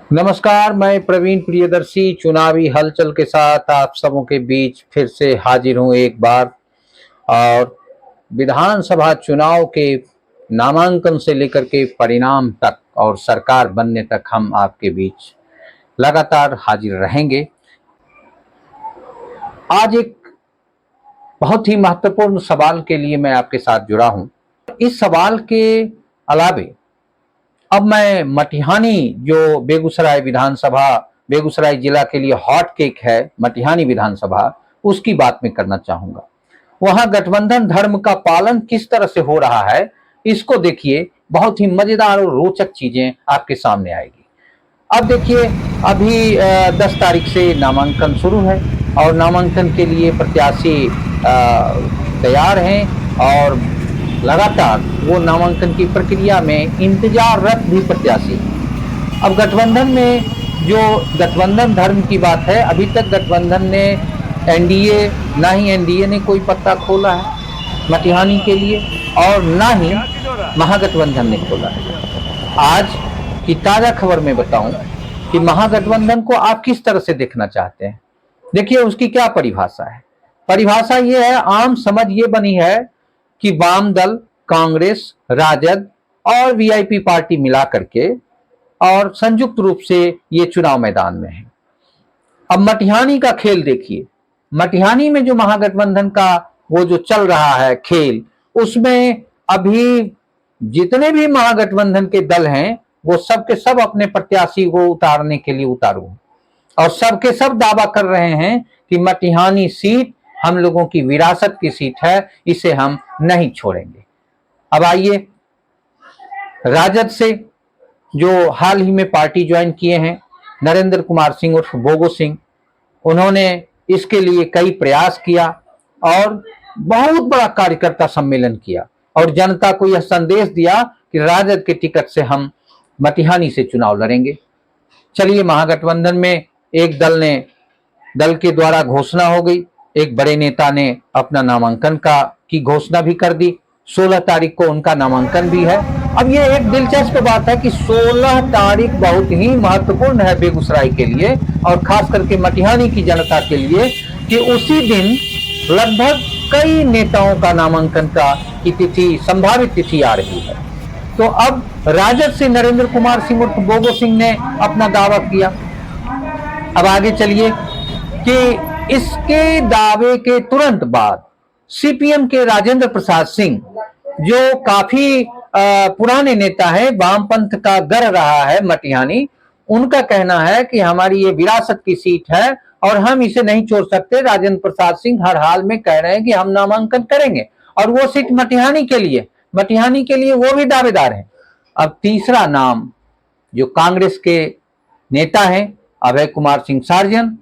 नमस्कार, मैं प्रवीण प्रियदर्शी चुनावी हलचल के साथ आप सबों के बीच फिर से हाजिर हूं एक बार। और विधानसभा चुनाव के नामांकन से लेकर के परिणाम तक और सरकार बनने तक हम आपके बीच लगातार हाजिर रहेंगे। आज एक बहुत ही महत्वपूर्ण सवाल के लिए मैं आपके साथ जुड़ा हूं। इस सवाल के अलावे अब मैं मटिहानी, जो बेगूसराय जिला के लिए हॉट केक है, मटिहानी विधानसभा, उसकी बात में करना चाहूंगा। वहां गठबंधन धर्म का पालन किस तरह से हो रहा है, इसको देखिए। बहुत ही मजेदार और रोचक चीजें आपके सामने आएगी। अब देखिए, अभी 10 तारीख से नामांकन शुरू है और नामांकन के लिए प्रत्याशी तैयार हैं और लगातार वो नामांकन की प्रक्रिया में इंतजाररत भी प्रत्याशी। अब गठबंधन में जो गठबंधन धर्म की बात है, अभी तक गठबंधन ने ना ही एनडीए ने कोई पत्ता खोला है मटिहानी के लिए और ना ही महागठबंधन ने खोला है। आज की ताजा खबर में बताऊं कि महागठबंधन को आप किस तरह से देखना चाहते हैं। देखिए, उसकी क्या परिभाषा है। परिभाषा ये है, आम समझ ये बनी है कि वाम दल, कांग्रेस, राजद और वीआईपी पार्टी मिला करके और संयुक्त रूप से ये चुनाव मैदान में है। अब मटिहानी का खेल देखिए। मटिहानी में जो महागठबंधन का वो जो चल रहा है खेल, उसमें अभी जितने भी महागठबंधन के दल हैं वो सब के सब अपने प्रत्याशी को उतारने के लिए उतारू और सब के सब दावा कर रहे हैं कि मटिहानी सीट हम लोगों की विरासत की सीट है, इसे हम नहीं छोड़ेंगे। अब आइए, राजद से जो हाल ही में पार्टी ज्वाइन किए हैं नरेंद्र कुमार सिंह उर्फ बोगो सिंह, उन्होंने इसके लिए कई प्रयास किया और बहुत बड़ा कार्यकर्ता सम्मेलन किया और जनता को यह संदेश दिया कि राजद के टिकट से हम मटिहानी से चुनाव लड़ेंगे। चलिए, महागठबंधन में एक दल के द्वारा घोषणा हो गई। एक बड़े नेता ने अपना नामांकन की घोषणा भी कर दी। 16 तारीख को उनका नामांकन भी है। अब ये एक दिलचस्प बात है कि 16 तारीख बहुत ही महत्वपूर्ण है बेगूसराय के लिए और खास करके मटिहानी की जनता के लिए कि उसी दिन लगभग कई नेताओं का नामांकन की तिथि, संभावित तिथि आ रही है। तो अब राजद से नरेंद्र कुमार सिंह उर्फ बोगो सिंह ने अपना दावा किया। अब आगे चलिए कि इसके दावे के तुरंत बाद सीपीएम के राजेंद्र प्रसाद सिंह, जो काफी पुराने नेता है, वामपंथ का गढ़ रहा है मटिहानी, उनका कहना है कि हमारी ये विरासत की सीट है और हम इसे नहीं छोड़ सकते। राजेंद्र प्रसाद सिंह हर हाल में कह रहे हैं कि हम नामांकन करेंगे और वो सीट मटिहानी के लिए वो भी दावेदार हैं। अब तीसरा नाम जो कांग्रेस के नेता हैं अभय कुमार सिंह सार्जन,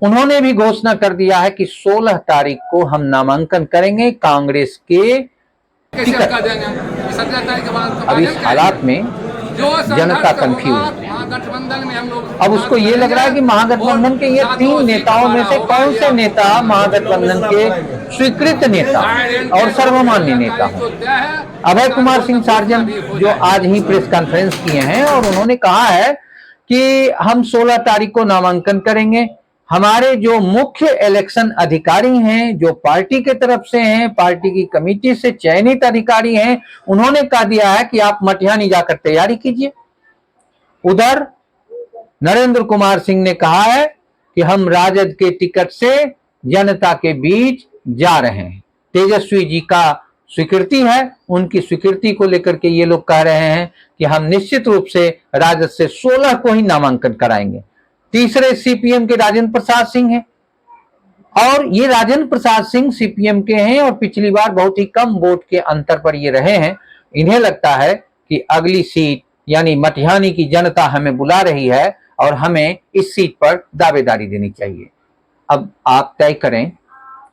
उन्होंने भी घोषणा कर दिया है कि 16 तारीख को हम नामांकन करेंगे कांग्रेस के टिकट। अब इस हालात में जनता कंफ्यूज है। अब उसको ये लग रहा है कि महागठबंधन के ये 3 नेताओं में से कौन से नेता महागठबंधन के स्वीकृत नेता और सर्वमान्य नेता हैं। अभय कुमार सिंह सार्जन जो आज ही प्रेस कॉन्फ्रेंस किए हैं और उन्होंने कहा है कि हम 16 तारीख को नामांकन करेंगे। हमारे जो मुख्य इलेक्शन अधिकारी हैं, जो पार्टी के तरफ से हैं, पार्टी की कमेटी से चयनित अधिकारी हैं, उन्होंने कह दिया है कि आप मटिहानी जाकर तैयारी कीजिए। उधर नरेंद्र कुमार सिंह ने कहा है कि हम राजद के टिकट से जनता के बीच जा रहे हैं। तेजस्वी जी का स्वीकृति है, उनकी स्वीकृति को लेकर के ये लोग कह रहे हैं कि हम निश्चित रूप से राजद से 16 को ही नामांकन कराएंगे। तीसरे सीपीएम के राजेंद्र प्रसाद सिंह हैं और ये राजेंद्र प्रसाद सिंह सीपीएम के हैं और पिछली बार बहुत ही कम वोट के अंतर पर ये रहे हैं। इन्हें लगता है कि अगली सीट यानी मटिहानी की जनता हमें बुला रही है और हमें इस सीट पर दावेदारी देनी चाहिए। अब आप तय करें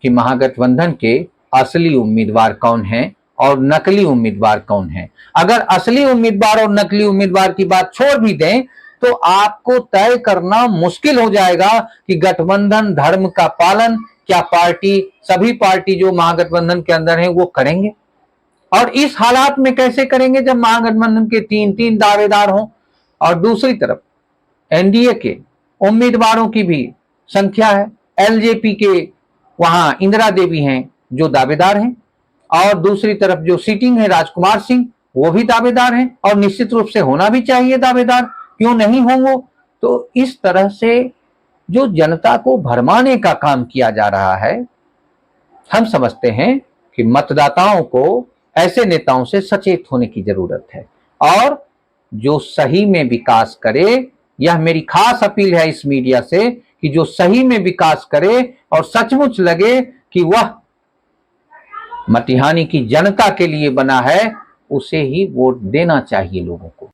कि महागठबंधन के असली उम्मीदवार कौन है और नकली उम्मीदवार कौन है। अगर असली उम्मीदवार और नकली उम्मीदवार की बात छोड़ भी दें तो आपको तय करना मुश्किल हो जाएगा कि गठबंधन धर्म का पालन क्या सभी पार्टी जो महागठबंधन के अंदर है वो करेंगे। और इस हालात में कैसे करेंगे जब महागठबंधन के 3 दावेदार हों। और दूसरी तरफ एनडीए के उम्मीदवारों की भी संख्या है। एलजेपी के वहां इंदिरा देवी हैं जो दावेदार हैं, और दूसरी तरफ जो सीटिंग है राजकुमार सिंह, वो भी दावेदार हैं, और निश्चित रूप से होना भी चाहिए दावेदार, क्यों नहीं होंगे। तो इस तरह से जो जनता को भरमाने का काम किया जा रहा है, हम समझते हैं कि मतदाताओं को ऐसे नेताओं से सचेत होने की जरूरत है, और जो सही में विकास करे, यह मेरी खास अपील है इस मीडिया से कि जो सही में विकास करे और सचमुच लगे कि वह मटिहानी की जनता के लिए बना है, उसे ही वोट देना चाहिए लोगों को।